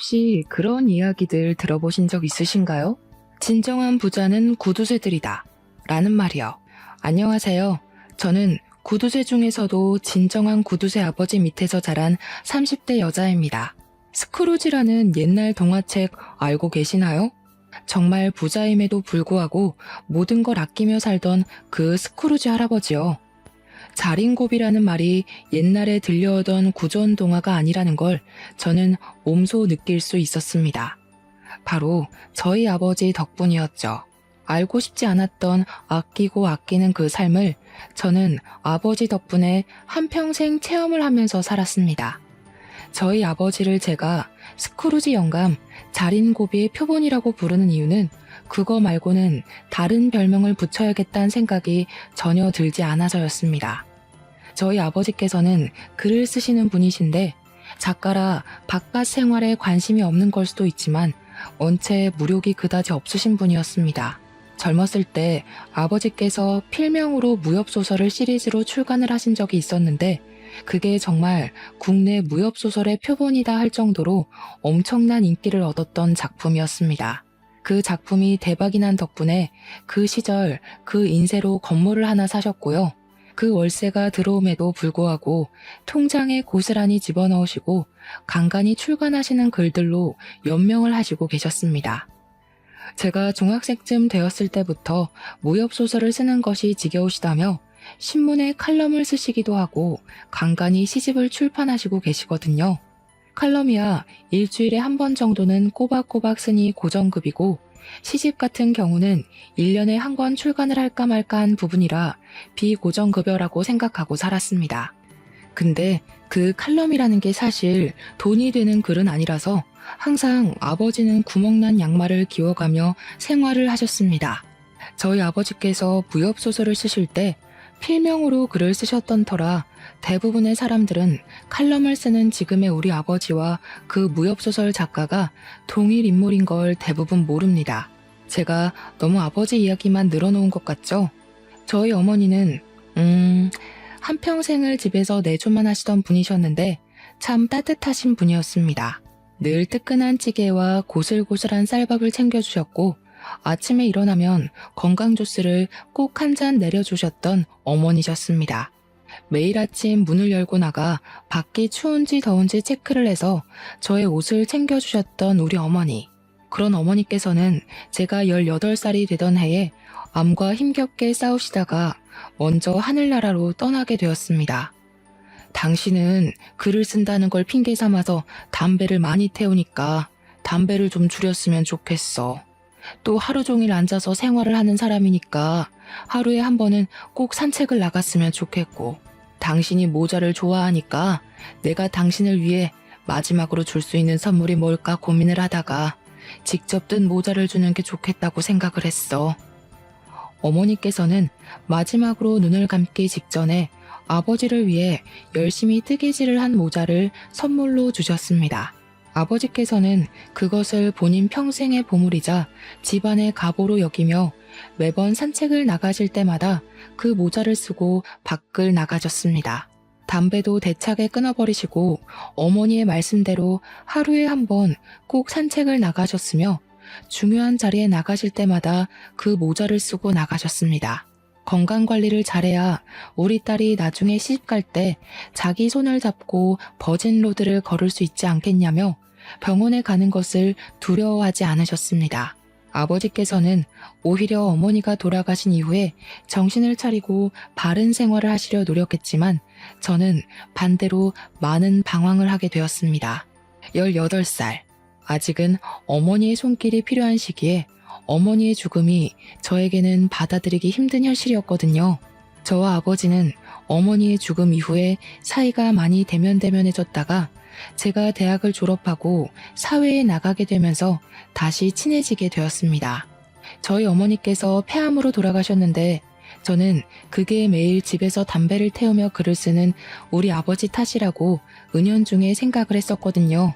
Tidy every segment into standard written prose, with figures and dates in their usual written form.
혹시 그런 이야기들 들어보신 적 있으신가요? 진정한 부자는 구두쇠들이다. 라는 말이요. 안녕하세요. 저는 구두쇠 중에서도 진정한 구두쇠 아버지 밑에서 자란 30대 여자입니다. 스크루지라는 옛날 동화책 알고 계시나요? 정말 부자임에도 불구하고 모든 걸 아끼며 살던 그 스크루지 할아버지요. 자린고비라는 말이 옛날에 들려오던 구전 동화가 아니라는 걸 저는 몸소 느낄 수 있었습니다. 바로 저희 아버지 덕분이었죠. 알고 싶지 않았던 아끼고 아끼는 그 삶을 저는 아버지 덕분에 한평생 체험을 하면서 살았습니다. 저희 아버지를 제가 스크루지 영감, 자린고비의 표본이라고 부르는 이유는 그거 말고는 다른 별명을 붙여야겠다는 생각이 전혀 들지 않아서였습니다. 저희 아버지께서는 글을 쓰시는 분이신데 작가라 바깥 생활에 관심이 없는 걸 수도 있지만 원체 무력이 그다지 없으신 분이었습니다. 젊었을 때 아버지께서 필명으로 무협소설을 시리즈로 출간을 하신 적이 있었는데 그게 정말 국내 무협소설의 표본이다 할 정도로 엄청난 인기를 얻었던 작품이었습니다. 그 작품이 대박이 난 덕분에 그 시절 그 인세로 건물을 하나 사셨고요. 그 월세가 들어옴에도 불구하고 통장에 고스란히 집어넣으시고 간간히 출간하시는 글들로 연명을 하시고 계셨습니다. 제가 중학생쯤 되었을 때부터 무협소설을 쓰는 것이 지겨우시다며 신문에 칼럼을 쓰시기도 하고 간간히 시집을 출판하시고 계시거든요. 칼럼이야 일주일에 한 번 정도는 꼬박꼬박 쓰니 고정급이고 시집 같은 경우는 1년에 한 권 출간을 할까 말까 한 부분이라 비고정급여라고 생각하고 살았습니다. 근데 그 칼럼이라는 게 사실 돈이 되는 글은 아니라서 항상 아버지는 구멍난 양말을 기워가며 생활을 하셨습니다. 저희 아버지께서 무협소설을 쓰실 때 필명으로 글을 쓰셨던 터라 대부분의 사람들은 칼럼을 쓰는 지금의 우리 아버지와 그 무협소설 작가가 동일 인물인 걸 대부분 모릅니다. 제가 너무 아버지 이야기만 늘어놓은 것 같죠? 저희 어머니는 한평생을 집에서 내조만 하시던 분이셨는데 참 따뜻하신 분이었습니다. 늘 뜨끈한 찌개와 고슬고슬한 쌀밥을 챙겨주셨고 아침에 일어나면 건강 주스를 꼭 한 잔 내려주셨던 어머니셨습니다. 매일 아침 문을 열고 나가 밖이 추운지 더운지 체크를 해서 저의 옷을 챙겨주셨던 우리 어머니. 그런 어머니께서는 제가 18살이 되던 해에 암과 힘겹게 싸우시다가 먼저 하늘나라로 떠나게 되었습니다. 당신은 글을 쓴다는 걸 핑계 삼아서 담배를 많이 태우니까 담배를 좀 줄였으면 좋겠어. 또 하루 종일 앉아서 생활을 하는 사람이니까 하루에 한 번은 꼭 산책을 나갔으면 좋겠고 당신이 모자를 좋아하니까 내가 당신을 위해 마지막으로 줄 수 있는 선물이 뭘까 고민을 하다가 직접 뜬 모자를 주는 게 좋겠다고 생각을 했어. 어머니께서는 마지막으로 눈을 감기 직전에 아버지를 위해 열심히 뜨개질을 한 모자를 선물로 주셨습니다. 아버지께서는 그것을 본인 평생의 보물이자 집안의 가보로 여기며 매번 산책을 나가실 때마다 그 모자를 쓰고 밖을 나가셨습니다. 담배도 대차게 끊어버리시고 어머니의 말씀대로 하루에 한 번 꼭 산책을 나가셨으며 중요한 자리에 나가실 때마다 그 모자를 쓰고 나가셨습니다. 건강관리를 잘해야 우리 딸이 나중에 시집갈 때 자기 손을 잡고 버진로드를 걸을 수 있지 않겠냐며 병원에 가는 것을 두려워하지 않으셨습니다. 아버지께서는 오히려 어머니가 돌아가신 이후에 정신을 차리고 바른 생활을 하시려 노력했지만 저는 반대로 많은 방황을 하게 되었습니다. 18살, 아직은 어머니의 손길이 필요한 시기에 어머니의 죽음이 저에게는 받아들이기 힘든 현실이었거든요. 저와 아버지는 어머니의 죽음 이후에 사이가 많이 대면대면해졌다가 제가 대학을 졸업하고 사회에 나가게 되면서 다시 친해지게 되었습니다. 저희 어머니께서 폐암으로 돌아가셨는데 저는 그게 매일 집에서 담배를 태우며 글을 쓰는 우리 아버지 탓이라고 은연중에 생각을 했었거든요.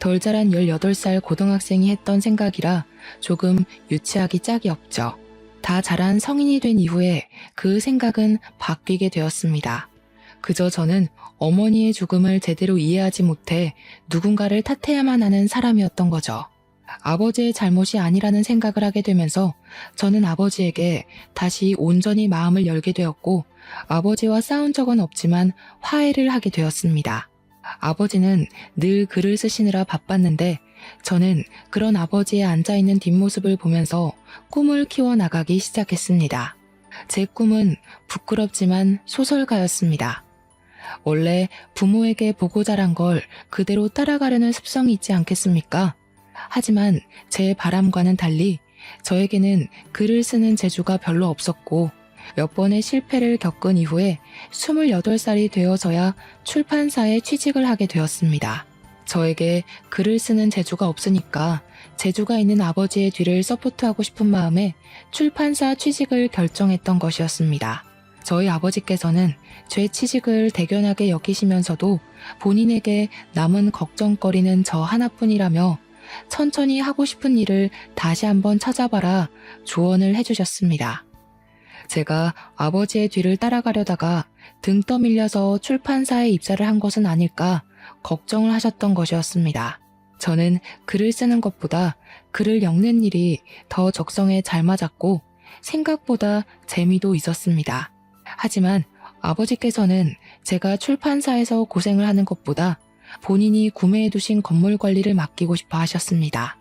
덜 자란 18살 고등학생이 했던 생각이라 조금 유치하기 짝이 없죠. 다 자란 성인이 된 이후에 그 생각은 바뀌게 되었습니다. 그저 저는 어머니의 죽음을 제대로 이해하지 못해 누군가를 탓해야만 하는 사람이었던 거죠. 아버지의 잘못이 아니라는 생각을 하게 되면서 저는 아버지에게 다시 온전히 마음을 열게 되었고, 아버지와 싸운 적은 없지만 화해를 하게 되었습니다. 아버지는 늘 글을 쓰시느라 바빴는데 저는 그런 아버지의 앉아있는 뒷모습을 보면서 꿈을 키워나가기 시작했습니다. 제 꿈은 부끄럽지만 소설가였습니다. 원래 부모에게 보고 자란 걸 그대로 따라가려는 습성이 있지 않겠습니까? 하지만 제 바람과는 달리 저에게는 글을 쓰는 재주가 별로 없었고, 몇 번의 실패를 겪은 이후에 28살이 되어서야 출판사에 취직을 하게 되었습니다. 저에게 글을 쓰는 재주가 없으니까 재주가 있는 아버지의 뒤를 서포트하고 싶은 마음에 출판사 취직을 결정했던 것이었습니다. 저희 아버지께서는 제 취직을 대견하게 여기시면서도 본인에게 남은 걱정거리는 저 하나뿐이라며 천천히 하고 싶은 일을 다시 한번 찾아봐라 조언을 해주셨습니다. 제가 아버지의 뒤를 따라가려다가 등 떠밀려서 출판사에 입사를 한 것은 아닐까 걱정을 하셨던 것이었습니다. 저는 글을 쓰는 것보다 글을 읽는 일이 더 적성에 잘 맞았고 생각보다 재미도 있었습니다. 하지만 아버지께서는 제가 출판사에서 고생을 하는 것보다 본인이 구매해 두신 건물 관리를 맡기고 싶어 하셨습니다.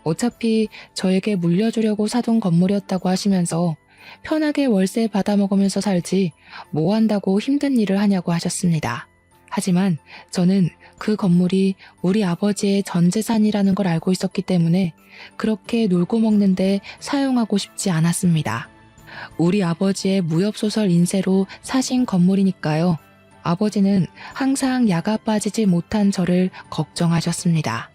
어차피 저에게 물려주려고 사둔 건물이었다고 하시면서 편하게 월세 받아먹으면서 살지 뭐 한다고 힘든 일을 하냐고 하셨습니다. 하지만 저는 그 건물이 우리 아버지의 전 재산이라는 걸 알고 있었기 때문에 그렇게 놀고 먹는데 사용하고 싶지 않았습니다. 우리 아버지의 무협소설 인쇄로 사신 건물이니까요. 아버지는 항상 야가 빠지지 못한 저를 걱정하셨습니다.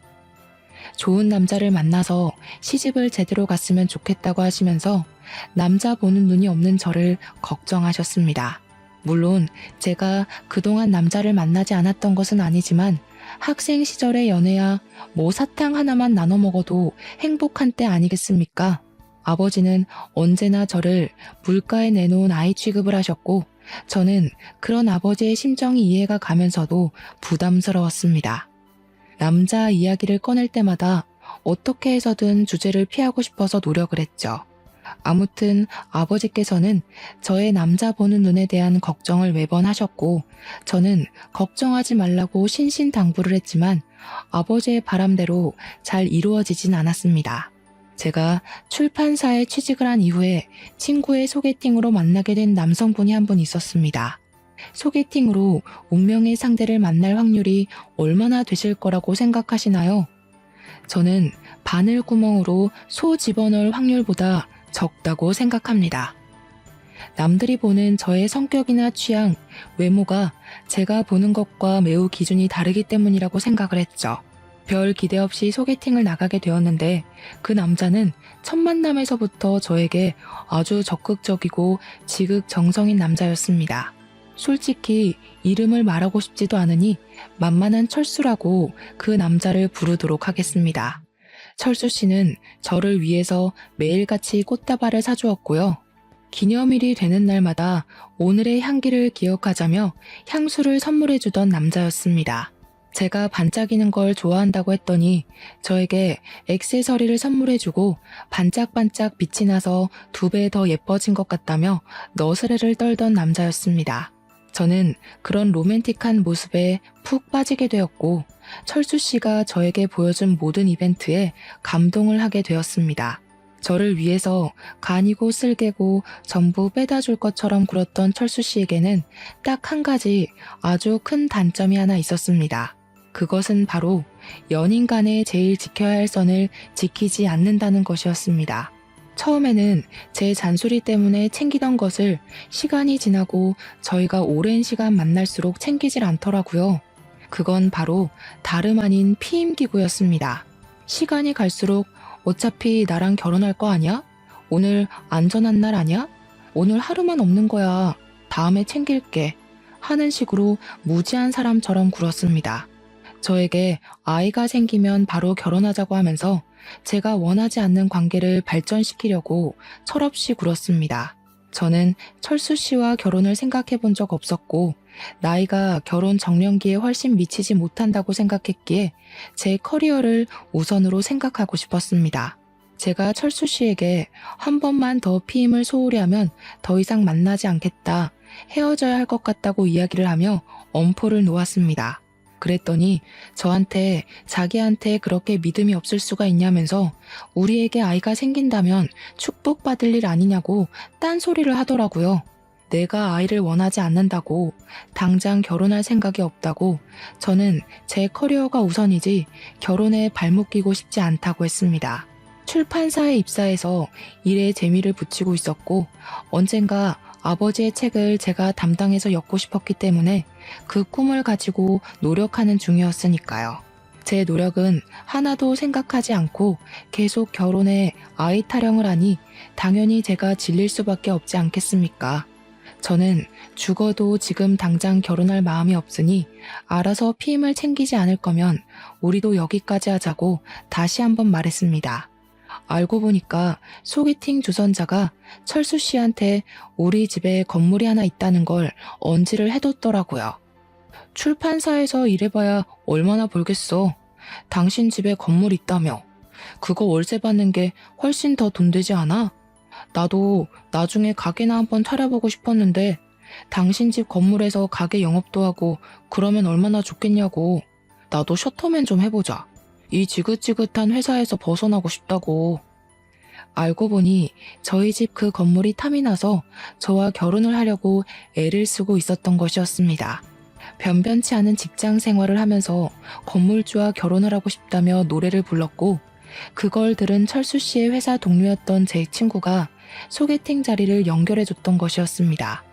좋은 남자를 만나서 시집을 제대로 갔으면 좋겠다고 하시면서 남자 보는 눈이 없는 저를 걱정하셨습니다. 물론 제가 그동안 남자를 만나지 않았던 것은 아니지만 학생 시절의 연애야 뭐 사탕 하나만 나눠 먹어도 행복한 때 아니겠습니까? 아버지는 언제나 저를 물가에 내놓은 아이 취급을 하셨고 저는 그런 아버지의 심정이 이해가 가면서도 부담스러웠습니다. 남자 이야기를 꺼낼 때마다 어떻게 해서든 주제를 피하고 싶어서 노력을 했죠. 아무튼 아버지께서는 저의 남자 보는 눈에 대한 걱정을 매번 하셨고 저는 걱정하지 말라고 신신당부를 했지만 아버지의 바람대로 잘 이루어지진 않았습니다. 제가 출판사에 취직을 한 이후에 친구의 소개팅으로 만나게 된 남성분이 한 분 있었습니다. 소개팅으로 운명의 상대를 만날 확률이 얼마나 되실 거라고 생각하시나요? 저는 바늘구멍으로 소 집어넣을 확률보다 적다고 생각합니다. 남들이 보는 저의 성격이나 취향, 외모가 제가 보는 것과 매우 기준이 다르기 때문이라고 생각을 했죠. 별 기대 없이 소개팅을 나가게 되었는데 그 남자는 첫 만남에서부터 저에게 아주 적극적이고 지극정성인 남자였습니다. 솔직히 이름을 말하고 싶지도 않으니 만만한 철수라고 그 남자를 부르도록 하겠습니다. 철수 씨는 저를 위해서 매일같이 꽃다발을 사주었고요. 기념일이 되는 날마다 오늘의 향기를 기억하자며 향수를 선물해주던 남자였습니다. 제가 반짝이는 걸 좋아한다고 했더니 저에게 액세서리를 선물해주고 반짝반짝 빛이 나서 2배 더 예뻐진 것 같다며 너스레를 떨던 남자였습니다. 저는 그런 로맨틱한 모습에 푹 빠지게 되었고 철수 씨가 저에게 보여준 모든 이벤트에 감동을 하게 되었습니다. 저를 위해서 간이고 쓸개고 전부 빼다 줄 것처럼 굴었던 철수 씨에게는 딱 한 가지 아주 큰 단점이 하나 있었습니다. 그것은 바로 연인 간에 제일 지켜야 할 선을 지키지 않는다는 것이었습니다. 처음에는 제 잔소리 때문에 챙기던 것을 시간이 지나고 저희가 오랜 시간 만날수록 챙기질 않더라고요. 그건 바로 다름 아닌 피임기구였습니다. 시간이 갈수록 어차피 나랑 결혼할 거 아니야? 오늘 안전한 날 아니야? 오늘 하루만 없는 거야. 다음에 챙길게. 하는 식으로 무지한 사람처럼 굴었습니다. 저에게 아이가 생기면 바로 결혼하자고 하면서 제가 원하지 않는 관계를 발전시키려고 철없이 굴었습니다. 저는 철수 씨와 결혼을 생각해 본 적 없었고, 나이가 결혼 정년기에 훨씬 미치지 못한다고 생각했기에 제 커리어를 우선으로 생각하고 싶었습니다. 제가 철수 씨에게 한 번만 더 피임을 소홀히 하면 더 이상 만나지 않겠다, 헤어져야 할 것 같다고 이야기를 하며 엄포를 놓았습니다. 그랬더니 저한테 자기한테 그렇게 믿음이 없을 수가 있냐면서 우리에게 아이가 생긴다면 축복받을 일 아니냐고 딴소리를 하더라고요. 내가 아이를 원하지 않는다고, 당장 결혼할 생각이 없다고, 저는 제 커리어가 우선이지 결혼에 발목 끼고 싶지 않다고 했습니다. 출판사에 입사해서 일에 재미를 붙이고 있었고, 언젠가 아버지의 책을 제가 담당해서 엮고 싶었기 때문에 그 꿈을 가지고 노력하는 중이었으니까요. 제 노력은 하나도 생각하지 않고 계속 결혼해 아이 타령을 하니 당연히 제가 질릴 수밖에 없지 않겠습니까? 저는 죽어도 지금 당장 결혼할 마음이 없으니 알아서 피임을 챙기지 않을 거면 우리도 여기까지 하자고 다시 한번 말했습니다. 알고 보니까 소개팅 주선자가 철수 씨한테 우리 집에 건물이 하나 있다는 걸 언지를 해뒀더라고요. 출판사에서 일해봐야 얼마나 벌겠어. 당신 집에 건물 있다며. 그거 월세 받는 게 훨씬 더 돈 되지 않아? 나도 나중에 가게나 한번 차려보고 싶었는데 당신 집 건물에서 가게 영업도 하고 그러면 얼마나 좋겠냐고. 나도 셔터맨 좀 해보자. 이 지긋지긋한 회사에서 벗어나고 싶다고. 알고 보니 저희 집 그 건물이 탐이 나서 저와 결혼을 하려고 애를 쓰고 있었던 것이었습니다. 변변치 않은 직장 생활을 하면서 건물주와 결혼을 하고 싶다며 노래를 불렀고, 그걸 들은 철수 씨의 회사 동료였던 제 친구가 소개팅 자리를 연결해줬던 것이었습니다.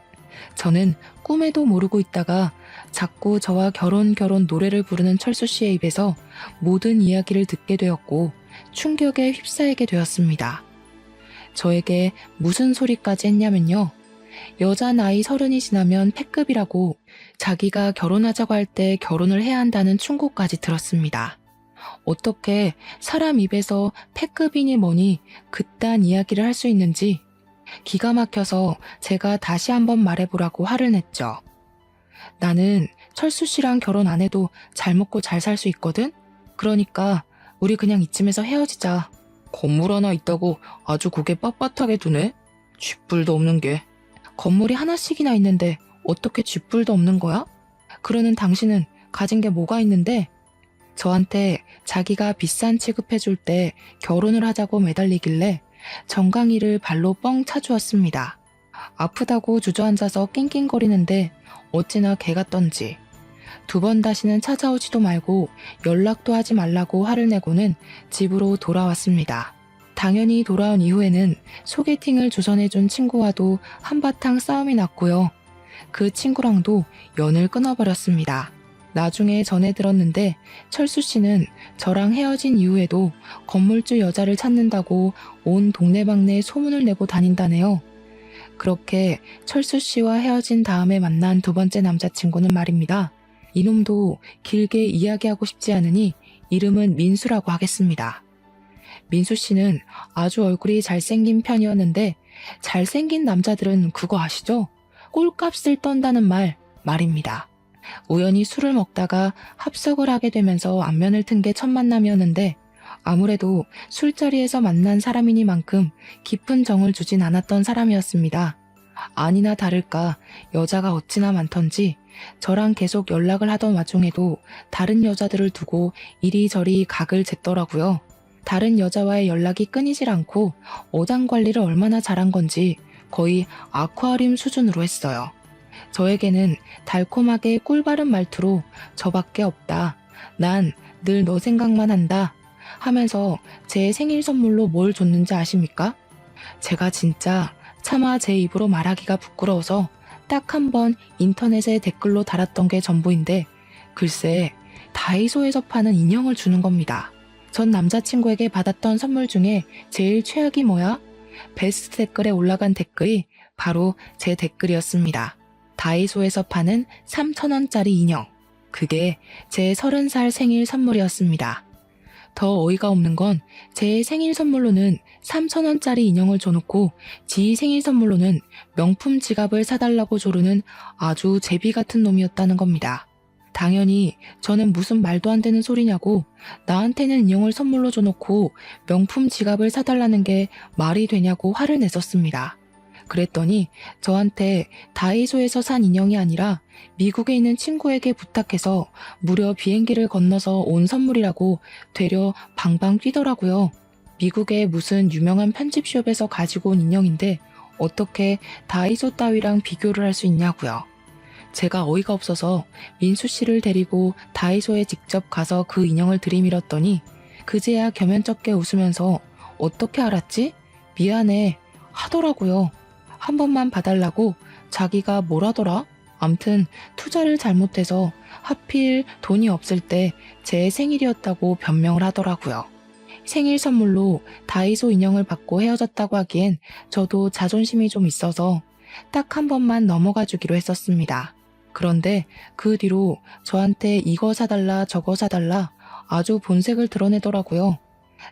저는 꿈에도 모르고 있다가 자꾸 저와 결혼 노래를 부르는 철수 씨의 입에서 모든 이야기를 듣게 되었고 충격에 휩싸이게 되었습니다. 저에게 무슨 소리까지 했냐면요. 여자 나이 30이 지나면 패급이라고, 자기가 결혼하자고 할 때 결혼을 해야 한다는 충고까지 들었습니다. 어떻게 사람 입에서 패급이니 뭐니 그딴 이야기를 할 수 있는지 기가 막혀서 제가 다시 한번 말해보라고 화를 냈죠. 나는 철수 씨랑 결혼 안 해도 잘 먹고 잘 살 수 있거든? 그러니까 우리 그냥 이쯤에서 헤어지자. 건물 하나 있다고 아주 고개 빳빳하게 두네? 쥐뿔도 없는 게. 건물이 하나씩이나 있는데 어떻게 쥐뿔도 없는 거야? 그러는 당신은 가진 게 뭐가 있는데? 저한테 자기가 비싼 취급해줄 때 결혼을 하자고 매달리길래 정강이를 발로 뻥 차주었습니다. 아프다고 주저앉아서 낑낑거리는데 어찌나 개 같던지. 2번 다시는 찾아오지도 말고 연락도 하지 말라고 화를 내고는 집으로 돌아왔습니다. 당연히 돌아온 이후에는 소개팅을 주선해준 친구와도 한바탕 싸움이 났고요. 그 친구랑도 연을 끊어버렸습니다. 나중에 전해 들었는데 철수 씨는 저랑 헤어진 이후에도 건물주 여자를 찾는다고 온 동네방네 소문을 내고 다닌다네요. 그렇게 철수 씨와 헤어진 다음에 만난 2번째 남자친구는 말입니다. 이놈도 길게 이야기하고 싶지 않으니 이름은 민수라고 하겠습니다. 민수 씨는 아주 얼굴이 잘생긴 편이었는데 잘생긴 남자들은 그거 아시죠? 꼴값을 떤다는 말입니다. 우연히 술을 먹다가 합석을 하게 되면서 안면을 튼 게 첫 만남이었는데 아무래도 술자리에서 만난 사람이니만큼 깊은 정을 주진 않았던 사람이었습니다. 아니나 다를까 여자가 어찌나 많던지 저랑 계속 연락을 하던 와중에도 다른 여자들을 두고 이리저리 각을 쟀더라고요. 다른 여자와의 연락이 끊이질 않고 어장관리를 얼마나 잘한 건지 거의 아쿠아리움 수준으로 했어요. 저에게는 달콤하게 꿀바른 말투로 저밖에 없다. 난 늘 너 생각만 한다. 하면서 제 생일 선물로 뭘 줬는지 아십니까? 제가 진짜 차마 제 입으로 말하기가 부끄러워서 딱 한 번 인터넷에 댓글로 달았던 게 전부인데 글쎄 다이소에서 파는 인형을 주는 겁니다. 전 남자친구에게 받았던 선물 중에 제일 최악이 뭐야? 베스트 댓글에 올라간 댓글이 바로 제 댓글이었습니다. 다이소에서 파는 3,000원짜리 인형. 그게 제 30살 생일 선물이었습니다. 더 어이가 없는 건 제 생일 선물로는 3,000원짜리 인형을 줘놓고 지 생일 선물로는 명품 지갑을 사달라고 조르는 아주 제비 같은 놈이었다는 겁니다. 당연히 저는 무슨 말도 안 되는 소리냐고, 나한테는 인형을 선물로 줘놓고 명품 지갑을 사달라는 게 말이 되냐고 화를 냈었습니다. 그랬더니 저한테 다이소에서 산 인형이 아니라 미국에 있는 친구에게 부탁해서 무려 비행기를 건너서 온 선물이라고 되려 방방 뛰더라고요. 미국의 무슨 유명한 편집숍에서 가지고 온 인형인데 어떻게 다이소 따위랑 비교를 할 수 있냐고요. 제가 어이가 없어서 민수 씨를 데리고 다이소에 직접 가서 그 인형을 들이밀었더니 그제야 겸연쩍게 웃으면서 어떻게 알았지? 미안해 하더라고요. 한 번만 봐달라고 자기가 뭐라더라? 암튼 투자를 잘못해서 하필 돈이 없을 때 제 생일이었다고 변명을 하더라고요. 생일 선물로 다이소 인형을 받고 헤어졌다고 하기엔 저도 자존심이 좀 있어서 딱 한 번만 넘어가 주기로 했었습니다. 그런데 그 뒤로 저한테 이거 사달라 저거 사달라 아주 본색을 드러내더라고요.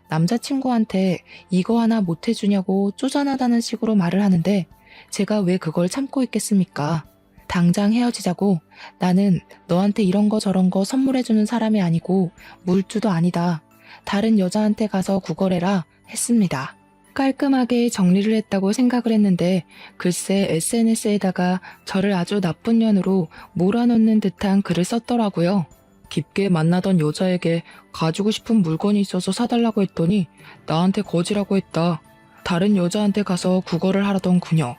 남자친구한테 이거 하나 못 해주냐고 쪼잔하다는 식으로 말을 하는데 제가 왜 그걸 참고 있겠습니까? 당장 헤어지자고, 나는 너한테 이런 거 저런 거 선물해주는 사람이 아니고 물주도 아니다. 다른 여자한테 가서 구걸해라 했습니다. 깔끔하게 정리를 했다고 생각을 했는데 글쎄 SNS에다가 저를 아주 나쁜 년으로 몰아넣는 듯한 글을 썼더라고요. 깊게 만나던 여자에게 가지고 싶은 물건이 있어서 사달라고 했더니 나한테 거지라고 했다. 다른 여자한테 가서 구걸을 하라던 그녀.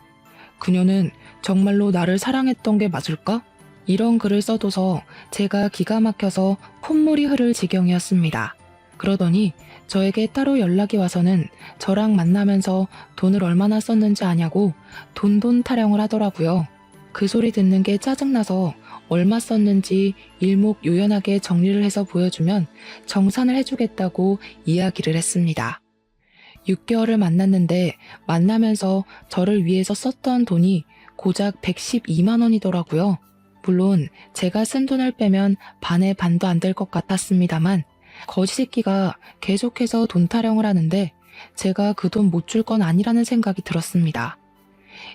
그녀는 정말로 나를 사랑했던 게 맞을까? 이런 글을 써둬서 제가 기가 막혀서 콧물이 흐를 지경이었습니다. 그러더니 저에게 따로 연락이 와서는 저랑 만나면서 돈을 얼마나 썼는지 아냐고 돈돈 타령을 하더라고요. 그 소리 듣는 게 짜증나서 얼마 썼는지 일목요연하게 정리를 해서 보여주면 정산을 해주겠다고 이야기를 했습니다. 6개월을 만났는데 만나면서 저를 위해서 썼던 돈이 고작 112만 원이더라고요. 물론 제가 쓴 돈을 빼면 반의 반도 안 될 것 같았습니다만 거지 새끼가 계속해서 돈 타령을 하는데 제가 그 돈 못 줄 건 아니라는 생각이 들었습니다.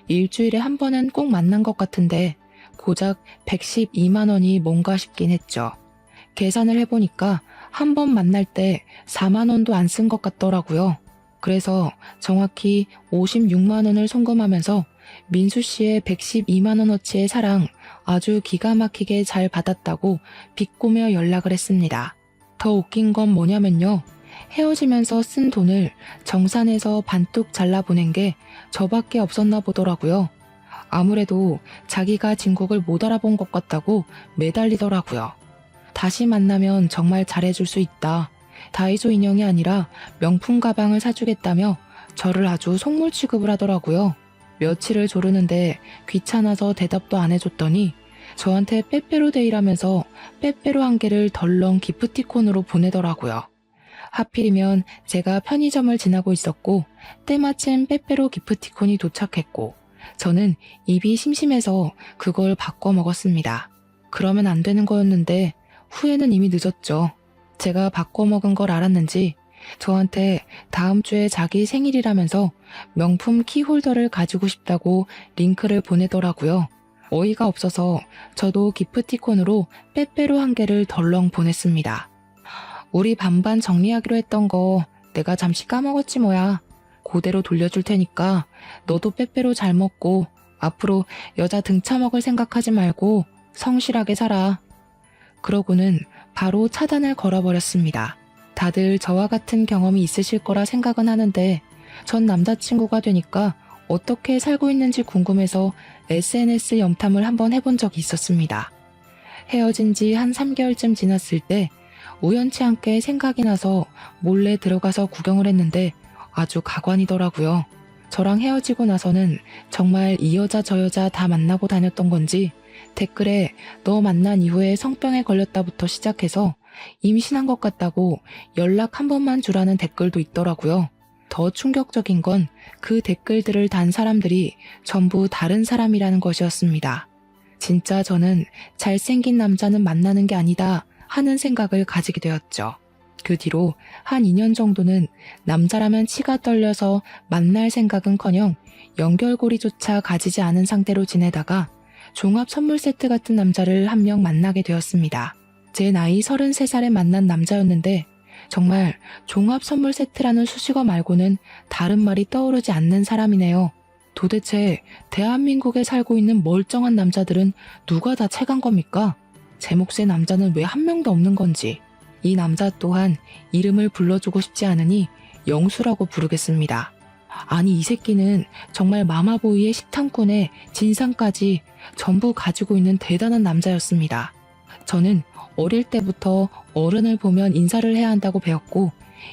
일주일에 한 번은 꼭 만난 것 같은데 고작 112만 원이 뭔가 싶긴 했죠. 계산을 해보니까 한 번 만날 때 4만 원도 안 쓴 것 같더라고요. 그래서 정확히 56만 원을 송금하면서 민수 씨의 112만 원어치의 사랑 아주 기가 막히게 잘 받았다고 비꼬며 연락을 했습니다. 더 웃긴 건 뭐냐면요. 헤어지면서 쓴 돈을 정산해서 반뚝 잘라보낸 게 저밖에 없었나 보더라고요. 아무래도 자기가 진국을 못 알아본 것 같다고 매달리더라고요. 다시 만나면 정말 잘해줄 수 있다. 다이소 인형이 아니라 명품 가방을 사주겠다며 저를 아주 속물 취급을 하더라고요. 며칠을 조르는데 귀찮아서 대답도 안 해줬더니 저한테 빼빼로데이라면서 빼빼로 한 개를 덜렁 기프티콘으로 보내더라고요. 하필이면 제가 편의점을 지나고 있었고 때마침 빼빼로 기프티콘이 도착했고 저는 입이 심심해서 그걸 바꿔 먹었습니다. 그러면 안 되는 거였는데 후회는 이미 늦었죠. 제가 바꿔 먹은 걸 알았는지 저한테 다음 주에 자기 생일이라면서 명품 키홀더를 가지고 싶다고 링크를 보내더라고요. 어이가 없어서 저도 기프티콘으로 빼빼로 한 개를 덜렁 보냈습니다. 우리 반반 정리하기로 했던 거 내가 잠시 까먹었지 뭐야. 그대로 돌려줄 테니까 너도 빼빼로 잘 먹고 앞으로 여자 등쳐 먹을 생각하지 말고 성실하게 살아. 그러고는 바로 차단을 걸어버렸습니다. 다들 저와 같은 경험이 있으실 거라 생각은 하는데 전 남자친구가 되니까 어떻게 살고 있는지 궁금해서 SNS 염탐을 한번 해본 적이 있었습니다. 헤어진 지 한 3개월쯤 지났을 때 우연치 않게 생각이 나서 몰래 들어가서 구경을 했는데 아주 가관이더라고요. 저랑 헤어지고 나서는 정말 이 여자 저 여자 다 만나고 다녔던 건지 댓글에 너 만난 이후에 성병에 걸렸다부터 시작해서 임신한 것 같다고 연락 한 번만 주라는 댓글도 있더라고요. 더 충격적인 건 그 댓글들을 단 사람들이 전부 다른 사람이라는 것이었습니다. 진짜 저는 잘생긴 남자는 만나는 게 아니다 하는 생각을 가지게 되었죠. 그 뒤로 한 2년 정도는 남자라면 치가 떨려서 만날 생각은커녕 연결고리조차 가지지 않은 상태로 지내다가 종합 선물 세트 같은 남자를 한 명 만나게 되었습니다. 제 나이 33살에 만난 남자였는데 정말 종합 선물 세트라는 수식어 말고는 다른 말이 떠오르지 않는 사람이네요. 도대체 대한민국에 살고 있는 멀쩡한 남자들은 누가 다 채간 겁니까? 제 몫의 남자는 왜 한 명도 없는 건지. 이 남자 또한 이름을 불러주고 싶지 않으니 영수라고 부르겠습니다. 아니 이 새끼는 정말 마마보이의 식탐꾼의 진상까지 전부 가지고 있는 대단한 남자였습니다. 저는 어릴 때부터 어른을 보면 인사를 해야 한다고 배웠고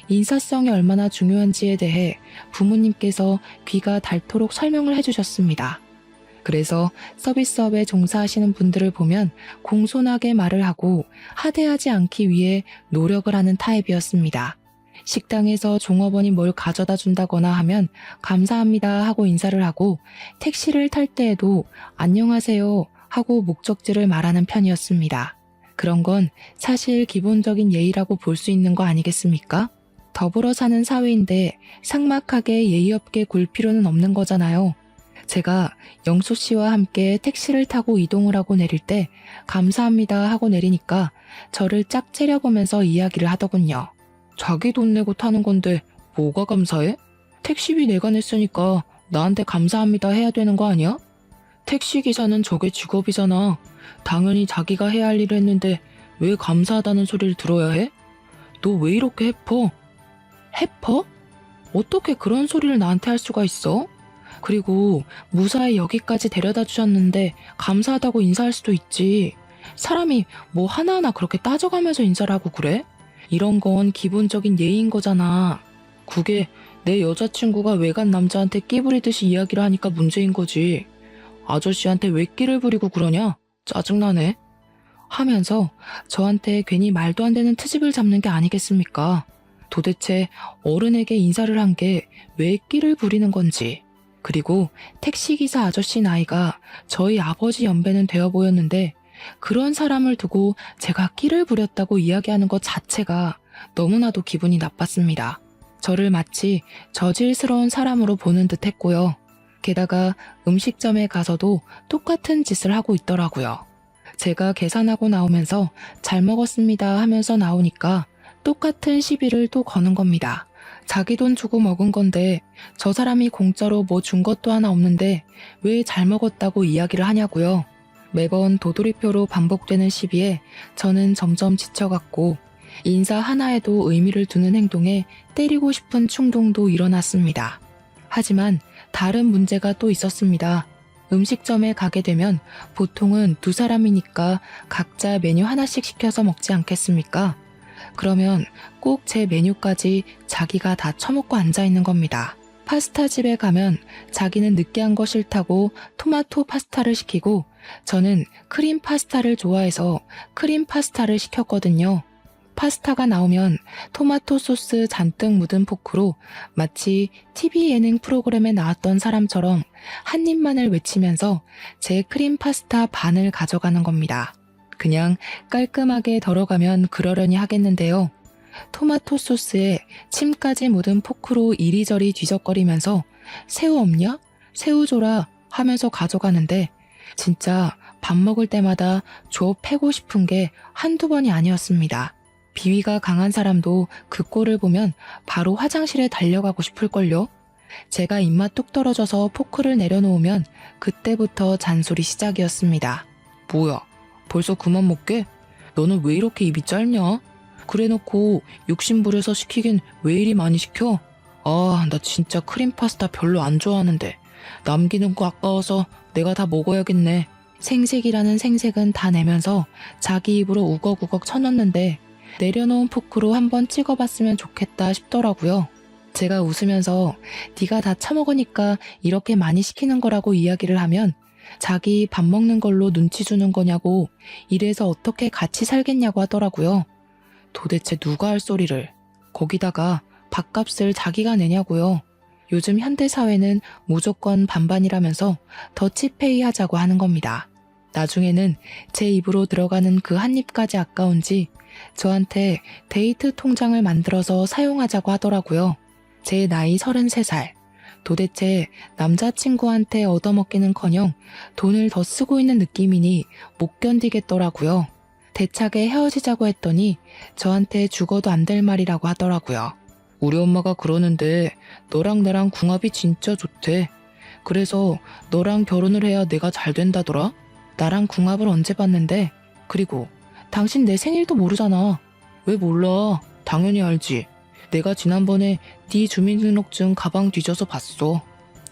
인사성이 얼마나 중요한지에 대해 부모님께서 귀가 닳도록 설명을 해주셨습니다. 그래서 서비스업에 종사하시는 분들을 보면 공손하게 말을 하고 하대하지 않기 위해 노력을 하는 타입이었습니다. 식당에서 종업원이 뭘 가져다 준다거나 하면 감사합니다 하고 인사를 하고 택시를 탈 때에도 안녕하세요 하고 목적지를 말하는 편이었습니다. 그런 건 사실 기본적인 예의라고 볼 수 있는 거 아니겠습니까? 더불어 사는 사회인데 삭막하게 예의 없게 굴 필요는 없는 거잖아요. 제가 영수 씨와 함께 택시를 타고 이동을 하고 내릴 때 감사합니다 하고 내리니까 저를 짝 째려보면서 이야기를 하더군요. 자기 돈 내고 타는 건데 뭐가 감사해? 택시비 내가 냈으니까 나한테 감사합니다 해야 되는 거 아니야? 택시기사는 저게 직업이잖아. 당연히 자기가 해야 할 일을 했는데 왜 감사하다는 소리를 들어야 해? 너 왜 이렇게 해퍼? 해퍼? 어떻게 그런 소리를 나한테 할 수가 있어? 그리고 무사히 여기까지 데려다 주셨는데 감사하다고 인사할 수도 있지. 사람이 뭐 하나하나 그렇게 따져가면서 인사를 하고 그래? 이런 건 기본적인 예의인 거잖아. 그게 내 여자친구가 외간 남자한테 끼 부리듯이 이야기를 하니까 문제인 거지. 아저씨한테 왜 끼를 부리고 그러냐? 짜증나네. 하면서 저한테 괜히 말도 안 되는 트집을 잡는 게 아니겠습니까? 도대체 어른에게 인사를 한 게 왜 끼를 부리는 건지. 그리고 택시기사 아저씨 나이가 저희 아버지 연배는 되어 보였는데 그런 사람을 두고 제가 끼를 부렸다고 이야기하는 것 자체가 너무나도 기분이 나빴습니다. 저를 마치 저질스러운 사람으로 보는 듯 했고요. 게다가 음식점에 가서도 똑같은 짓을 하고 있더라고요. 제가 계산하고 나오면서 잘 먹었습니다 하면서 나오니까 똑같은 시비를 또 거는 겁니다. 자기 돈 주고 먹은 건데 저 사람이 공짜로 뭐 준 것도 하나 없는데 왜 잘 먹었다고 이야기를 하냐고요. 매번 도돌이표로 반복되는 시비에 저는 점점 지쳐갔고 인사 하나에도 의미를 두는 행동에 때리고 싶은 충동도 일어났습니다. 하지만 다른 문제가 또 있었습니다. 음식점에 가게 되면 보통은 두 사람이니까 각자 메뉴 하나씩 시켜서 먹지 않겠습니까? 그러면 꼭 제 메뉴까지 자기가 다 처먹고 앉아있는 겁니다. 파스타 집에 가면 자기는 느끼한 거 싫다고 토마토 파스타를 시키고 저는 크림 파스타를 좋아해서 크림 파스타를 시켰거든요. 파스타가 나오면 토마토 소스 잔뜩 묻은 포크로 마치 TV 예능 프로그램에 나왔던 사람처럼 한 입만을 외치면서 제 크림 파스타 반을 가져가는 겁니다. 그냥 깔끔하게 덜어가면 그러려니 하겠는데요. 토마토 소스에 침까지 묻은 포크로 이리저리 뒤적거리면서 새우 없냐? 새우 줘라 하면서 가져가는데 진짜 밥 먹을 때마다 줘 패고 싶은 게 한두 번이 아니었습니다. 비위가 강한 사람도 그 꼴을 보면 바로 화장실에 달려가고 싶을걸요? 제가 입맛 뚝 떨어져서 포크를 내려놓으면 그때부터 잔소리 시작이었습니다. 뭐야? 벌써 그만 먹게? 너는 왜 이렇게 입이 짧냐? 그래놓고 욕심부려서 시키긴 왜 이리 많이 시켜? 아, 나 진짜 크림 파스타 별로 안 좋아하는데 남기는 거 아까워서 내가 다 먹어야겠네. 생색이라는 생색은 다 내면서 자기 입으로 우걱우걱 쳐넣는데 내려놓은 포크로 한번 찍어봤으면 좋겠다 싶더라고요. 제가 웃으면서 네가 다 처먹으니까 이렇게 많이 시키는 거라고 이야기를 하면 자기 밥 먹는 걸로 눈치 주는 거냐고 이래서 어떻게 같이 살겠냐고 하더라고요. 도대체 누가 할 소리를. 거기다가 밥값을 자기가 내냐고요. 요즘 현대사회는 무조건 반반이라면서 더치페이 하자고 하는 겁니다. 나중에는 제 입으로 들어가는 그 한 입까지 아까운지 저한테 데이트 통장을 만들어서 사용하자고 하더라고요. 제 나이 33살. 도대체 남자친구한테 얻어먹기는커녕 돈을 더 쓰고 있는 느낌이니 못 견디겠더라고요. 대차게 헤어지자고 했더니 저한테 죽어도 안 될 말이라고 하더라고요. 우리 엄마가 그러는데 너랑 나랑 궁합이 진짜 좋대. 그래서 너랑 결혼을 해야 내가 잘 된다더라. 나랑 궁합을 언제 봤는데? 그리고 당신 내 생일도 모르잖아. 왜 몰라? 당연히 알지. 내가 지난번에 네 주민등록증 가방 뒤져서 봤어.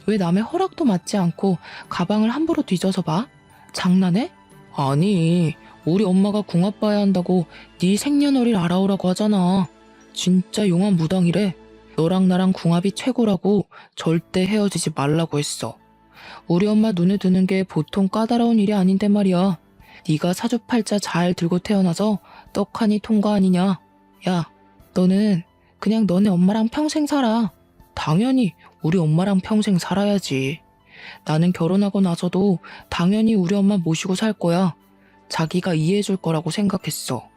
왜 남의 허락도 받지 않고 가방을 함부로 뒤져서 봐? 장난해? 아니, 우리 엄마가 궁합 봐야 한다고 네 생년월일 알아오라고 하잖아. 진짜 용한 무당이래. 너랑 나랑 궁합이 최고라고 절대 헤어지지 말라고 했어. 우리 엄마 눈에 드는 게 보통 까다로운 일이 아닌데 말이야. 네가 사주팔자 잘 들고 태어나서 떡하니 통과 아니냐. 야, 너는 그냥 너네 엄마랑 평생 살아. 당연히 우리 엄마랑 평생 살아야지. 나는 결혼하고 나서도 당연히 우리 엄마 모시고 살 거야. 자기가 이해해줄 거라고 생각했어.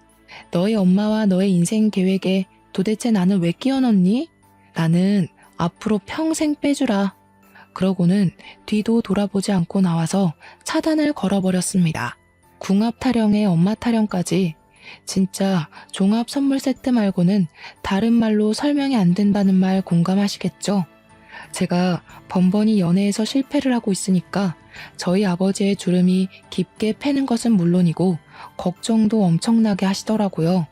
너희 엄마와 너의 인생 계획에 도대체 나는 왜 끼워 넣니? 나는 앞으로 평생 빼주라. 그러고는 뒤도 돌아보지 않고 나와서 차단을 걸어버렸습니다. 궁합 타령에 엄마 타령까지. 진짜 종합 선물 세트 말고는 다른 말로 설명이 안 된다는 말 공감하시겠죠? 제가 번번이 연애에서 실패를 하고 있으니까 저희 아버지의 주름이 깊게 패는 것은 물론이고 걱정도 엄청나게 하시더라고요.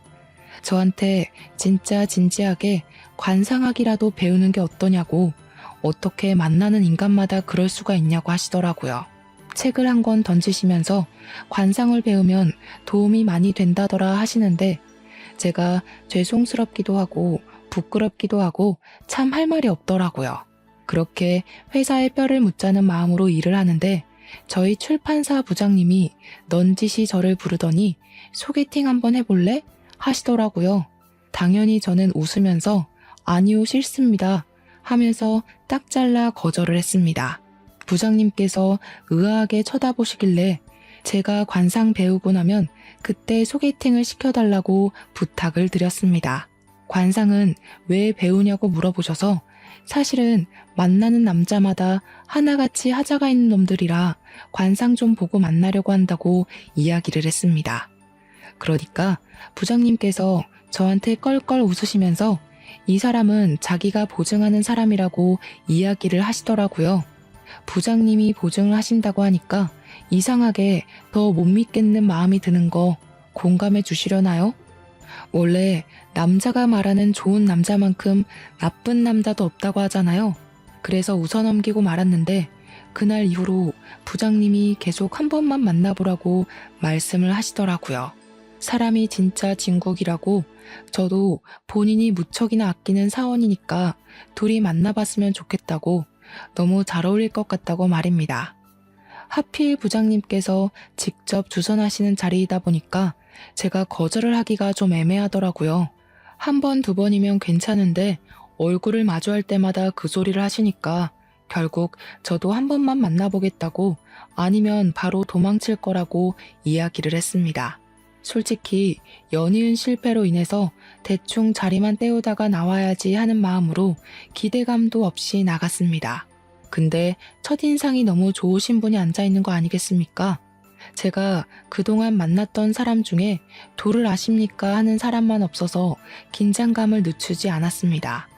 저한테 진짜 진지하게 관상학이라도 배우는 게 어떠냐고, 어떻게 만나는 인간마다 그럴 수가 있냐고 하시더라고요. 책을 한 권 던지시면서 관상을 배우면 도움이 많이 된다더라 하시는데 제가 죄송스럽기도 하고 부끄럽기도 하고 참 할 말이 없더라고요. 그렇게 회사에 뼈를 묻자는 마음으로 일을 하는데 저희 출판사 부장님이 넌지시 저를 부르더니 소개팅 한번 해볼래? 하시더라고요. 당연히 저는 웃으면서 아니요 싫습니다 하면서 딱 잘라 거절을 했습니다. 부장님께서 의아하게 쳐다보시길래 제가 관상 배우고 나면 그때 소개팅을 시켜달라고 부탁을 드렸습니다. 관상은 왜 배우냐고 물어보셔서 사실은 만나는 남자마다 하나같이 하자가 있는 놈들이라 관상 좀 보고 만나려고 한다고 이야기를 했습니다. 그러니까 부장님께서 저한테 껄껄 웃으시면서 이 사람은 자기가 보증하는 사람이라고 이야기를 하시더라고요. 부장님이 보증을 하신다고 하니까 이상하게 더 못 믿겠는 마음이 드는 거 공감해 주시려나요? 원래 남자가 말하는 좋은 남자만큼 나쁜 남자도 없다고 하잖아요. 그래서 웃어넘기고 말았는데 그날 이후로 부장님이 계속 한 번만 만나보라고 말씀을 하시더라고요. 사람이 진짜 진국이라고, 저도 본인이 무척이나 아끼는 사원이니까 둘이 만나봤으면 좋겠다고, 너무 잘 어울릴 것 같다고 말입니다. 하필 부장님께서 직접 주선하시는 자리이다 보니까 제가 거절을 하기가 좀 애매하더라고요. 한 번, 두 번이면 괜찮은데 얼굴을 마주할 때마다 그 소리를 하시니까 결국 저도 한 번만 만나보겠다고, 아니면 바로 도망칠 거라고 이야기를 했습니다. 솔직히 연이은 실패로 인해서 대충 자리만 때우다가 나와야지 하는 마음으로 기대감도 없이 나갔습니다. 근데 첫인상이 너무 좋으신 분이 앉아있는 거 아니겠습니까? 제가 그동안 만났던 사람 중에 도를 아십니까 하는 사람만 없어서 긴장감을 늦추지 않았습니다.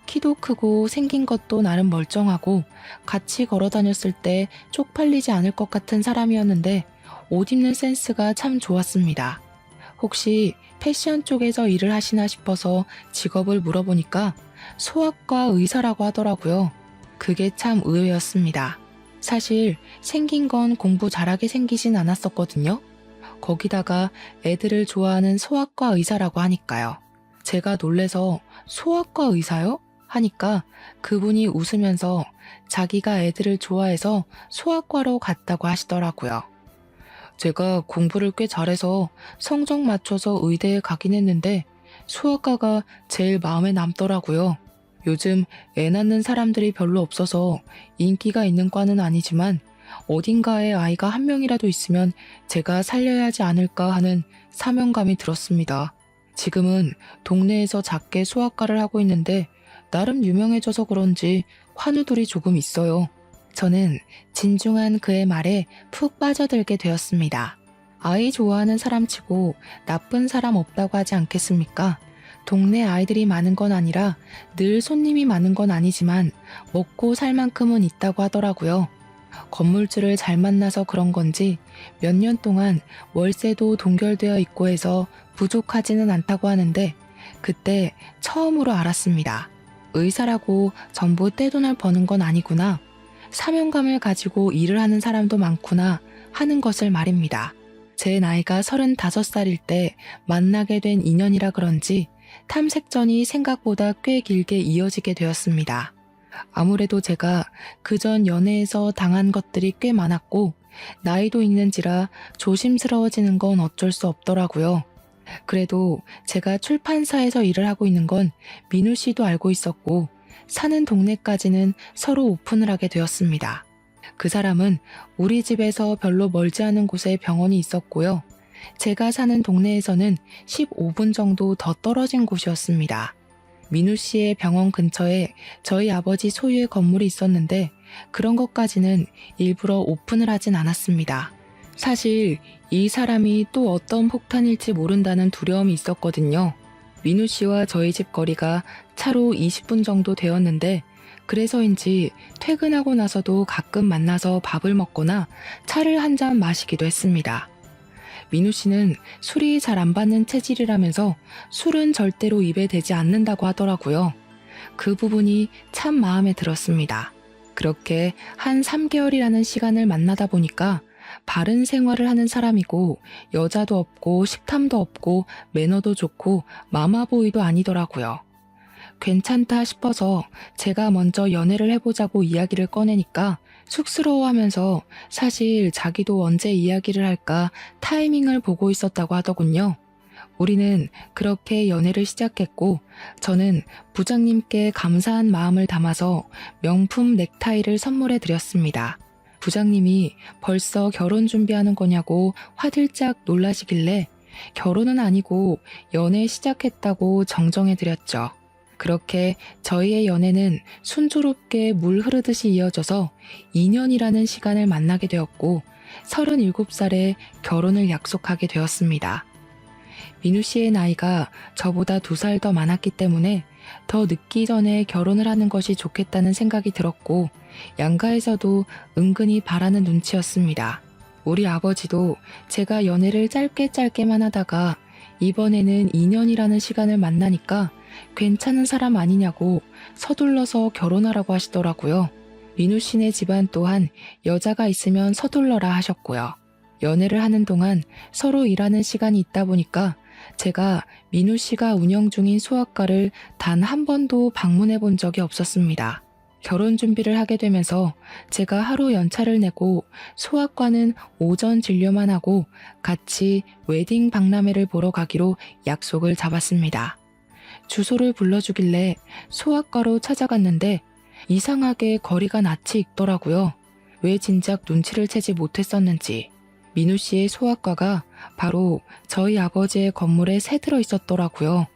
키도 크고 생긴 것도 나름 멀쩡하고 같이 걸어 다녔을 때 쪽팔리지 않을 것 같은 사람이었는데 옷 입는 센스가 참 좋았습니다. 혹시 패션 쪽에서 일을 하시나 싶어서 직업을 물어보니까 소아과 의사라고 하더라고요. 그게 참 의외였습니다. 사실 생긴 건 공부 잘하게 생기진 않았었거든요. 거기다가 애들을 좋아하는 소아과 의사라고 하니까요. 제가 놀래서 소아과 의사요? 하니까 그분이 웃으면서 자기가 애들을 좋아해서 소아과로 갔다고 하시더라고요. 제가 공부를 꽤 잘해서 성적 맞춰서 의대에 가긴 했는데 소아과가 제일 마음에 남더라고요. 요즘 애 낳는 사람들이 별로 없어서 인기가 있는 과는 아니지만 어딘가에 아이가 한 명이라도 있으면 제가 살려야 하지 않을까 하는 사명감이 들었습니다. 지금은 동네에서 작게 소아과를 하고 있는데 나름 유명해져서 그런지 환우들이 조금 있어요. 저는 진중한 그의 말에 푹 빠져들게 되었습니다. 아이 좋아하는 사람치고 나쁜 사람 없다고 하지 않겠습니까? 동네 아이들이 많은 건 아니라 늘 손님이 많은 건 아니지만 먹고 살 만큼은 있다고 하더라고요. 건물주를 잘 만나서 그런 건지 몇 년 동안 월세도 동결되어 있고 해서 부족하지는 않다고 하는데 그때 처음으로 알았습니다. 의사라고 전부 떼돈을 버는 건 아니구나. 사명감을 가지고 일을 하는 사람도 많구나 하는 것을 말입니다. 제 나이가 35살일 때 만나게 된 인연이라 그런지 탐색전이 생각보다 꽤 길게 이어지게 되었습니다. 아무래도 제가 그전 연애에서 당한 것들이 꽤 많았고 나이도 있는지라 조심스러워지는 건 어쩔 수 없더라고요. 그래도 제가 출판사에서 일을 하고 있는 건 민우 씨도 알고 있었고 사는 동네까지는 서로 오픈을 하게 되었습니다. 그 사람은 우리 집에서 별로 멀지 않은 곳에 병원이 있었고요. 제가 사는 동네에서는 15분 정도 더 떨어진 곳이었습니다. 민우 씨의 병원 근처에 저희 아버지 소유의 건물이 있었는데 그런 것까지는 일부러 오픈을 하진 않았습니다. 사실 이 사람이 또 어떤 폭탄일지 모른다는 두려움이 있었거든요. 민우 씨와 저희 집 거리가 차로 20분 정도 되었는데 그래서인지 퇴근하고 나서도 가끔 만나서 밥을 먹거나 차를 한 잔 마시기도 했습니다. 민우 씨는 술이 잘 안 받는 체질이라면서 술은 절대로 입에 대지 않는다고 하더라고요. 그 부분이 참 마음에 들었습니다. 그렇게 한 3개월이라는 시간을 만나다 보니까 바른 생활을 하는 사람이고 여자도 없고 식탐도 없고 매너도 좋고 마마보이도 아니더라고요. 괜찮다 싶어서 제가 먼저 연애를 해보자고 이야기를 꺼내니까 쑥스러워하면서 사실 자기도 언제 이야기를 할까 타이밍을 보고 있었다고 하더군요. 우리는 그렇게 연애를 시작했고 저는 부장님께 감사한 마음을 담아서 명품 넥타이를 선물해 드렸습니다. 부장님이 벌써 결혼 준비하는 거냐고 화들짝 놀라시길래 결혼은 아니고 연애 시작했다고 정정해 드렸죠. 그렇게 저희의 연애는 순조롭게 물 흐르듯이 이어져서 2년이라는 시간을 만나게 되었고 37살에 결혼을 약속하게 되었습니다. 민우 씨의 나이가 저보다 2살 더 많았기 때문에 더 늦기 전에 결혼을 하는 것이 좋겠다는 생각이 들었고 양가에서도 은근히 바라는 눈치였습니다. 우리 아버지도 제가 연애를 짧게만 하다가 이번에는 2년이라는 시간을 만나니까 괜찮은 사람 아니냐고 서둘러서 결혼하라고 하시더라고요. 민우 씨네 집안 또한 여자가 있으면 서둘러라 하셨고요. 연애를 하는 동안 서로 일하는 시간이 있다 보니까 제가 민우 씨가 운영 중인 소아과를 단 한 번도 방문해 본 적이 없었습니다. 결혼 준비를 하게 되면서 제가 하루 연차를 내고 소아과는 오전 진료만 하고 같이 웨딩 박람회를 보러 가기로 약속을 잡았습니다. 주소를 불러주길래 소아과로 찾아갔는데 이상하게 거리가 낯이 익더라고요. 왜 진작 눈치를 채지 못했었는지. 민우 씨의 소아과가 바로 저희 아버지의 건물에 새들어 있었더라고요.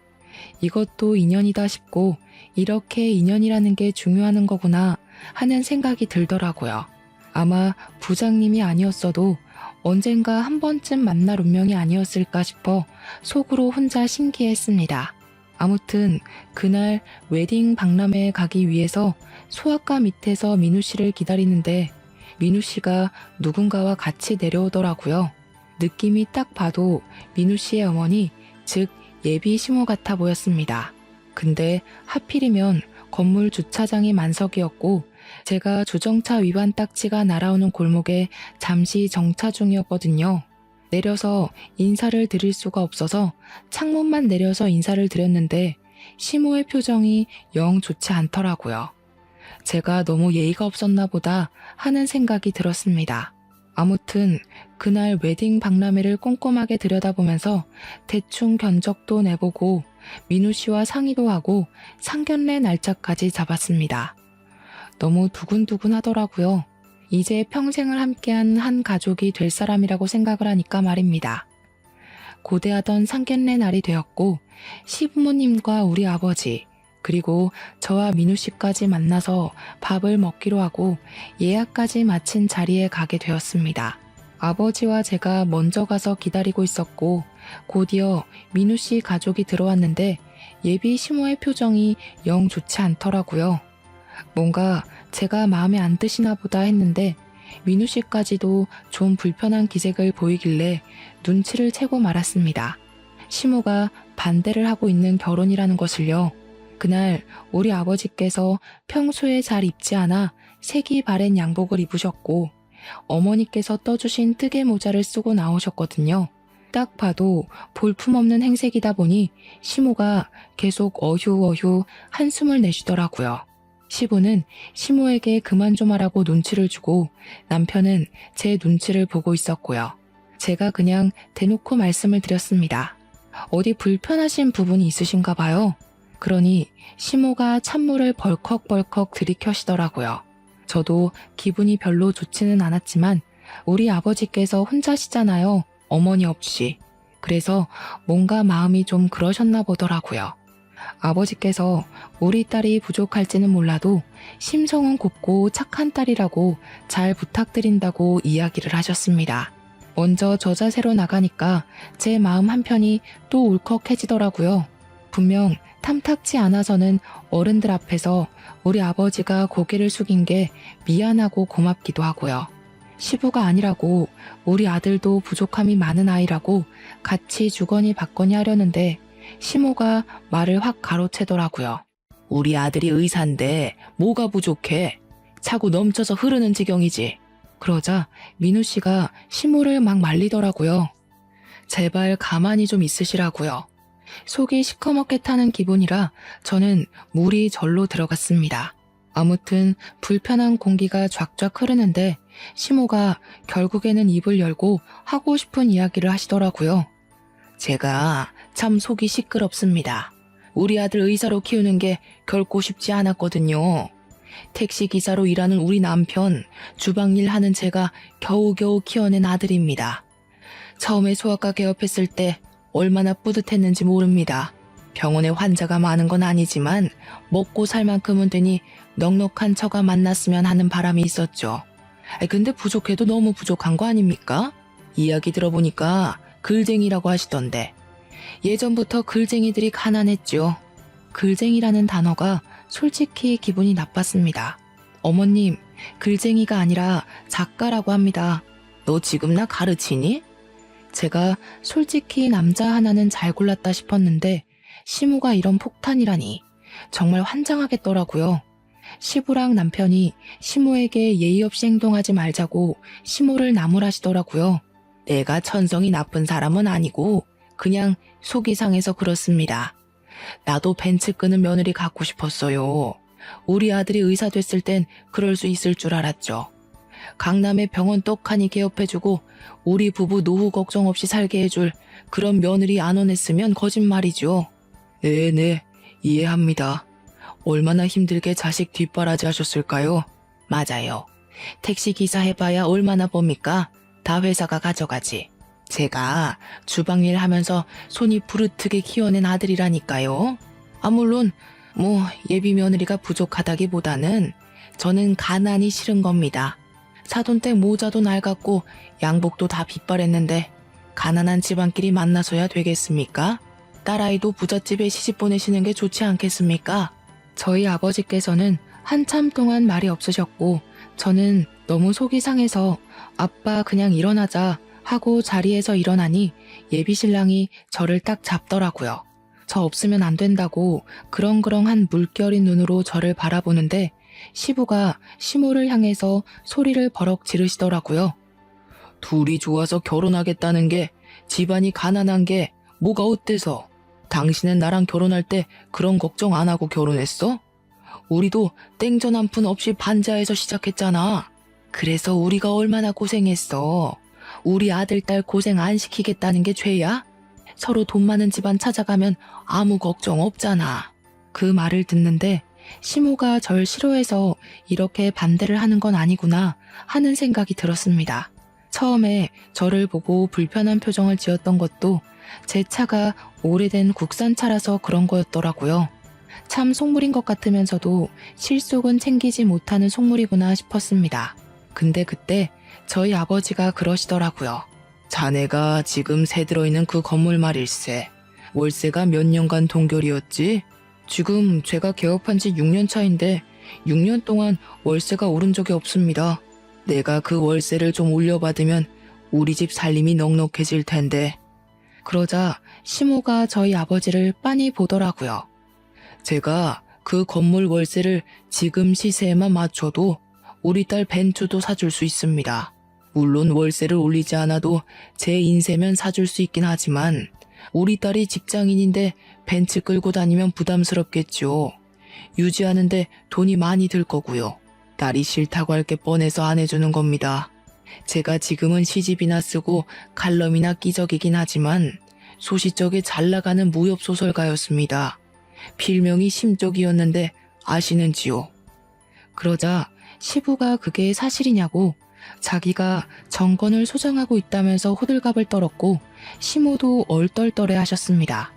이것도 인연이다 싶고 이렇게 인연이라는 게 중요한 거구나 하는 생각이 들더라고요. 아마 부장님이 아니었어도 언젠가 한 번쯤 만날 운명이 아니었을까 싶어 속으로 혼자 신기했습니다. 아무튼 그날 웨딩 박람회에 가기 위해서 소아과 밑에서 민우 씨를 기다리는데 민우 씨가 누군가와 같이 내려오더라고요. 느낌이 딱 봐도 민우 씨의 어머니, 즉 예비 시모 같아 보였습니다. 근데 하필이면 건물 주차장이 만석이었고 제가 주정차 위반 딱지가 날아오는 골목에 잠시 정차 중이었거든요. 내려서 인사를 드릴 수가 없어서 창문만 내려서 인사를 드렸는데 시모의 표정이 영 좋지 않더라고요. 제가 너무 예의가 없었나 보다 하는 생각이 들었습니다. 아무튼 그날 웨딩 박람회를 꼼꼼하게 들여다보면서 대충 견적도 내보고 민우 씨와 상의도 하고 상견례 날짜까지 잡았습니다. 너무 두근두근 하더라고요. 이제 평생을 함께한 한 가족이 될 사람이라고 생각을 하니까 말입니다. 고대하던 상견례 날이 되었고 시부모님과 우리 아버지 그리고 저와 민우 씨까지 만나서 밥을 먹기로 하고 예약까지 마친 자리에 가게 되었습니다. 아버지와 제가 먼저 가서 기다리고 있었고 곧이어 민우 씨 가족이 들어왔는데 예비 시모의 표정이 영 좋지 않더라고요. 뭔가 제가 마음에 안 드시나 보다 했는데 민우 씨까지도 좀 불편한 기색을 보이길래 눈치를 채고 말았습니다. 시모가 반대를 하고 있는 결혼이라는 것을요. 그날 우리 아버지께서 평소에 잘 입지 않아 색이 바랜 양복을 입으셨고 어머니께서 떠주신 뜨개 모자를 쓰고 나오셨거든요. 딱 봐도 볼품없는 행색이다 보니 시모가 계속 어휴어휴 한숨을 내쉬더라고요. 시부는 시모에게 그만 좀 하라고 눈치를 주고 남편은 제 눈치를 보고 있었고요. 제가 그냥 대놓고 말씀을 드렸습니다. 어디 불편하신 부분이 있으신가 봐요. 그러니 시모가 찬물을 벌컥벌컥 들이켜시더라고요. 저도 기분이 별로 좋지는 않았지만 우리 아버지께서 혼자시잖아요. 어머니 없이. 그래서 뭔가 마음이 좀 그러셨나 보더라고요. 아버지께서 우리 딸이 부족할지는 몰라도 심성은 곱고 착한 딸이라고 잘 부탁드린다고 이야기를 하셨습니다. 먼저 저 자세로 나가니까 제 마음 한편이 또 울컥해지더라고요. 분명 탐탁지 않아서는 어른들 앞에서 우리 아버지가 고개를 숙인 게 미안하고 고맙기도 하고요. 시부가 아니라고 우리 아들도 부족함이 많은 아이라고 같이 주거니 받거니 하려는데 시모가 말을 확 가로채더라고요. 우리 아들이 의사인데 뭐가 부족해? 차고 넘쳐서 흐르는 지경이지. 그러자 민우 씨가 시모를 막 말리더라고요. 제발 가만히 좀 있으시라고요. 속이 시커멓게 타는 기분이라 저는 물이 절로 들어갔습니다. 아무튼 불편한 공기가 쫙쫙 흐르는데 시모가 결국에는 입을 열고 하고 싶은 이야기를 하시더라고요. 제가 참 속이 시끄럽습니다. 우리 아들 의사로 키우는 게 결코 쉽지 않았거든요. 택시기사로 일하는 우리 남편, 주방일 하는 제가 겨우겨우 키워낸 아들입니다. 처음에 소아과 개업했을 때 얼마나 뿌듯했는지 모릅니다. 병원에 환자가 많은 건 아니지만 먹고 살 만큼은 되니 넉넉한 처가 만났으면 하는 바람이 있었죠. 근데 부족해도 너무 부족한 거 아닙니까? 이야기 들어보니까 글쟁이라고 하시던데 예전부터 글쟁이들이 가난했죠. 글쟁이라는 단어가 솔직히 기분이 나빴습니다. 어머님, 글쟁이가 아니라 작가라고 합니다. 너 지금 나 가르치니? 제가 솔직히 남자 하나는 잘 골랐다 싶었는데 시모가 이런 폭탄이라니 정말 환장하겠더라고요. 시부랑 남편이 시모에게 예의 없이 행동하지 말자고 시모를 나무라시더라고요. 내가 천성이 나쁜 사람은 아니고 그냥 속이 상해서 그렇습니다. 나도 벤츠 끄는 며느리 갖고 싶었어요. 우리 아들이 의사 됐을 땐 그럴 수 있을 줄 알았죠. 강남에 병원 떡하니 개업해주고 우리 부부 노후 걱정 없이 살게 해줄 그런 며느리 안 원했으면 거짓말이죠. 네네, 이해합니다. 얼마나 힘들게 자식 뒷바라지 하셨을까요? 맞아요. 택시기사 해봐야 얼마나 봅니까? 다 회사가 가져가지. 제가 주방일 하면서 손이 부르트게 키워낸 아들이라니까요. 물론 예비 며느리가 부족하다기보다는 저는 가난이 싫은 겁니다. 사돈 때 모자도 낡았고 양복도 다 빗발했는데 가난한 집안끼리 만나서야 되겠습니까? 딸아이도 부잣집에 시집 보내시는 게 좋지 않겠습니까? 저희 아버지께서는 한참 동안 말이 없으셨고 저는 너무 속이 상해서 아빠 그냥 일어나자 하고 자리에서 일어나니 예비 신랑이 저를 딱 잡더라고요. 저 없으면 안 된다고 그렁그렁한 물결인 눈으로 저를 바라보는데 시부가 시모를 향해서 소리를 버럭 지르시더라고요. 둘이 좋아서 결혼하겠다는 게 집안이 가난한 게 뭐가 어때서? 당신은 나랑 결혼할 때 그런 걱정 안 하고 결혼했어? 우리도 땡전 한 푼 없이 반자에서 시작했잖아. 그래서 우리가 얼마나 고생했어. 우리 아들 딸 고생 안 시키겠다는 게 죄야? 서로 돈 많은 집안 찾아가면 아무 걱정 없잖아. 그 말을 듣는데 시모가 절 싫어해서 이렇게 반대를 하는 건 아니구나 하는 생각이 들었습니다. 처음에 저를 보고 불편한 표정을 지었던 것도 제 차가 오래된 국산차라서 그런 거였더라고요. 참 속물인 것 같으면서도 실속은 챙기지 못하는 속물이구나 싶었습니다. 근데 그때 저희 아버지가 그러시더라고요. 자네가 지금 새 들어있는 그 건물 말일세. 월세가 몇 년간 동결이었지? 지금 제가 개업한 지 6년 차인데 6년 동안 월세가 오른 적이 없습니다. 내가 그 월세를 좀 올려받으면 우리 집 살림이 넉넉해질 텐데. 그러자 시모가 저희 아버지를 빤히 보더라고요. 제가 그 건물 월세를 지금 시세에만 맞춰도 우리 딸 벤츠도 사줄 수 있습니다. 물론 월세를 올리지 않아도 제 인세면 사줄 수 있긴 하지만 우리 딸이 직장인인데 벤츠 끌고 다니면 부담스럽겠죠. 유지하는데 돈이 많이 들 거고요. 딸이 싫다고 할 게 뻔해서 안 해주는 겁니다. 제가 지금은 시집이나 쓰고 칼럼이나 끼적이긴 하지만 소시적에 잘 나가는 무협소설가였습니다. 필명이 심적이었는데 아시는지요? 그러자 시부가 그게 사실이냐고 자기가 정권을 소장하고 있다면서 호들갑을 떨었고 시모도 얼떨떨해 하셨습니다.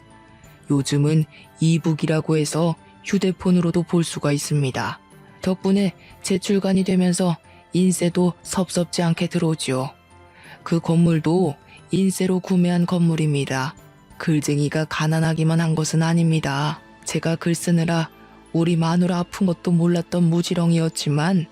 요즘은 이북이라고 해서 휴대폰으로도 볼 수가 있습니다. 덕분에 재출간이 되면서 인세도 섭섭지 않게 들어오지요. 그 건물도 인세로 구매한 건물입니다. 글쟁이가 가난하기만 한 것은 아닙니다. 제가 글 쓰느라 우리 마누라 아픈 것도 몰랐던 무지렁이였지만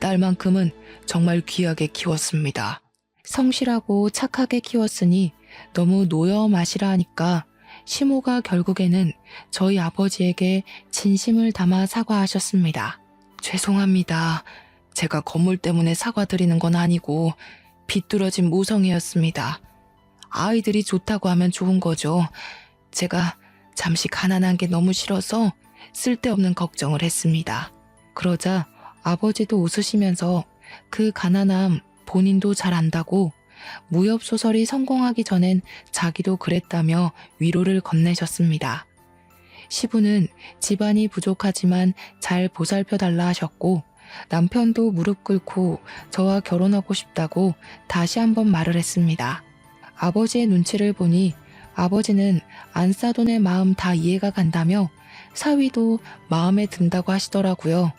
딸만큼은 정말 귀하게 키웠습니다. 성실하고 착하게 키웠으니 너무 노여 마시라 하니까 시모가 결국에는 저희 아버지에게 진심을 담아 사과하셨습니다. 죄송합니다. 제가 건물 때문에 사과드리는 건 아니고 비뚤어진 모성애였습니다. 아이들이 좋다고 하면 좋은 거죠. 제가 잠시 가난한 게 너무 싫어서 쓸데없는 걱정을 했습니다. 그러자 아버지도 웃으시면서 그 가난함 본인도 잘 안다고 무협소설이 성공하기 전엔 자기도 그랬다며 위로를 건네셨습니다. 시부는 집안이 부족하지만 잘 보살펴달라 하셨고 남편도 무릎 꿇고 저와 결혼하고 싶다고 다시 한번 말을 했습니다. 아버지의 눈치를 보니 아버지는 안싸돈의 마음 다 이해가 간다며 사위도 마음에 든다고 하시더라고요.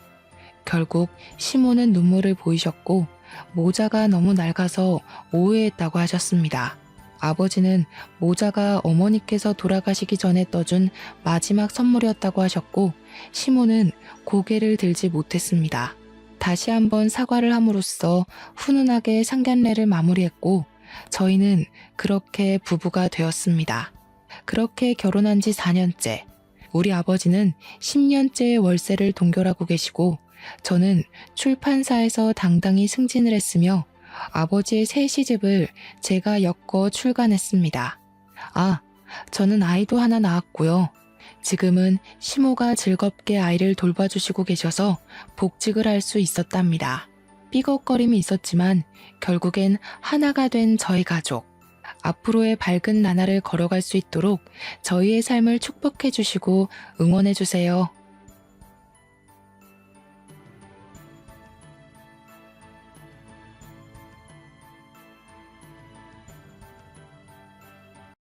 결국 시모는 눈물을 보이셨고 모자가 너무 낡아서 오해했다고 하셨습니다. 아버지는 모자가 어머니께서 돌아가시기 전에 떠준 마지막 선물이었다고 하셨고 시모는 고개를 들지 못했습니다. 다시 한번 사과를 함으로써 훈훈하게 상견례를 마무리했고 저희는 그렇게 부부가 되었습니다. 그렇게 결혼한 지 4년째, 우리 아버지는 10년째 월세를 동결하고 계시고 저는 출판사에서 당당히 승진을 했으며 아버지의 새 시집을 제가 엮어 출간했습니다. 저는 아이도 하나 낳았고요. 지금은 시모가 즐겁게 아이를 돌봐주시고 계셔서 복직을 할 수 있었답니다. 삐걱거림이 있었지만 결국엔 하나가 된 저희 가족. 앞으로의 밝은 나날을 걸어갈 수 있도록 저희의 삶을 축복해 주시고 응원해 주세요.